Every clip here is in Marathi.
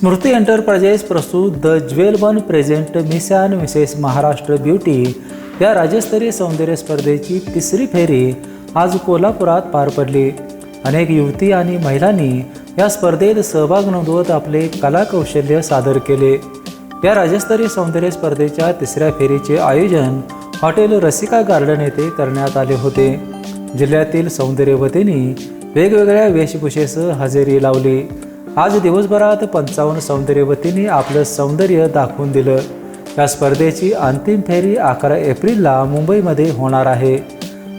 स्मृती एंटरप्राइजेस प्रस्तुत the jewel one present miss and Mrs Maharashtra beauty या राज्यस्तरीय सौंदर्य स्पर्धेची तिसरी फेरी आज कोल्हापुरात पार पडली। अनेक युवती आणि महिलांनी या स्पर्धेत सहभाग नोंदवत आपले कला कौशल्य सादर केले। या राज्यस्तरीय सौंदर्य स्पर्धेच्या तिसऱ्या फेरीचे आयोजन हॉटेल रसिका गार्डन येथे करण्यात आले होते। जिल्ह्यातील सौंदर्यवतींनी वेगवेगळ्या वेशभूषेसह हजेरी लावली। आज दिवसभरात 55 सौंदर्यवतींनी आपलं सौंदर्य दाखवून दिलं। या स्पर्धेची अंतिम फेरी 11 एप्रिलला मुंबईमध्ये होणार आहे।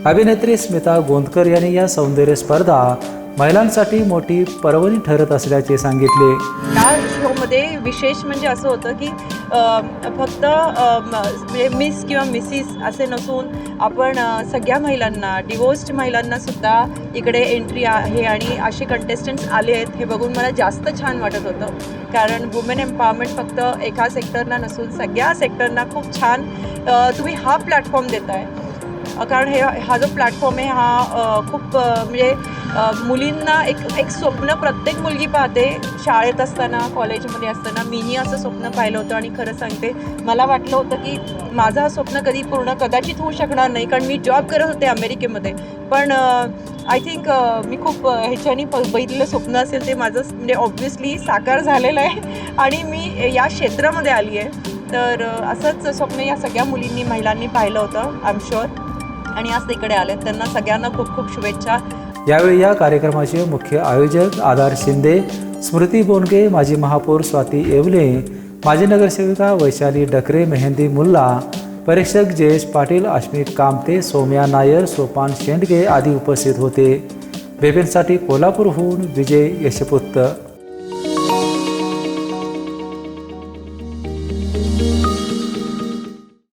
अभिनेत्री स्मिता गोंदकर यांनी या सौंदर्य स्पर्धा महिलांसाठी मोठी पर्वणी ठरत असल्याचे सांगितले। या शोमध्ये विशेष म्हणजे असं होतं की फक्त म्हणजे मिस किंवा मिसिस असे नसून आपण सगळ्या महिलांना, डिवोर्स्ड महिलांना सुद्धा इकडे एंट्री आहे आणि असे कंटेस्टंट्स आले आहेत हे बघून मला जास्त छान वाटत होतं। कारण वुमेन एम्पॉवरमेंट फक्त एका सेक्टरना नसून सगळ्या सेक्टरना खूप छान तुम्ही हा प्लॅटफॉर्म देताय। कारण हा जो प्लॅटफॉर्म आहे हा खूप म्हणजे मुलींना एक स्वप्न प्रत्येक मुलगी पाहते। शाळेत असताना, कॉलेजमध्ये असताना मीही असं स्वप्न पाहिलं होतं आणि खरं सांगते मला वाटलं होतं की माझं हा स्वप्न कधी पूर्ण कदाचित होऊ शकणार नाही, कारण मी जॉब करत होते अमेरिकेमध्ये। पण आय थिंक मी खूप ह्याच्यानी बघितलेलं स्वप्न असेल ते माझं म्हणजे ऑब्व्हियसली साकार झालेलं आहे आणि मी या क्षेत्रामध्ये आली आहे। तर असंच स्वप्न या सगळ्या मुलींनी, महिलांनी पाहिलं होतं आय एम शुअर, आणि आज तिकडे आले। त्यांना सगळ्यांना खूप खूप शुभेच्छा। यावेळी या कार्यक्रमाचे मुख्य आयोजक आधार शिंदे, स्मृती बोंडगे, माजी महापौर स्वाती येवले, माजी नगरसेविका वैशाली डकरे, मेहंदी मुल्ला, परीक्षक जयेश पाटील, अश्मित कामते, सौम्या नायर, सोपान शेंडगे आदी उपस्थित होते। बेबेंसाठी कोल्हापूरहून विजय यशपुत्र।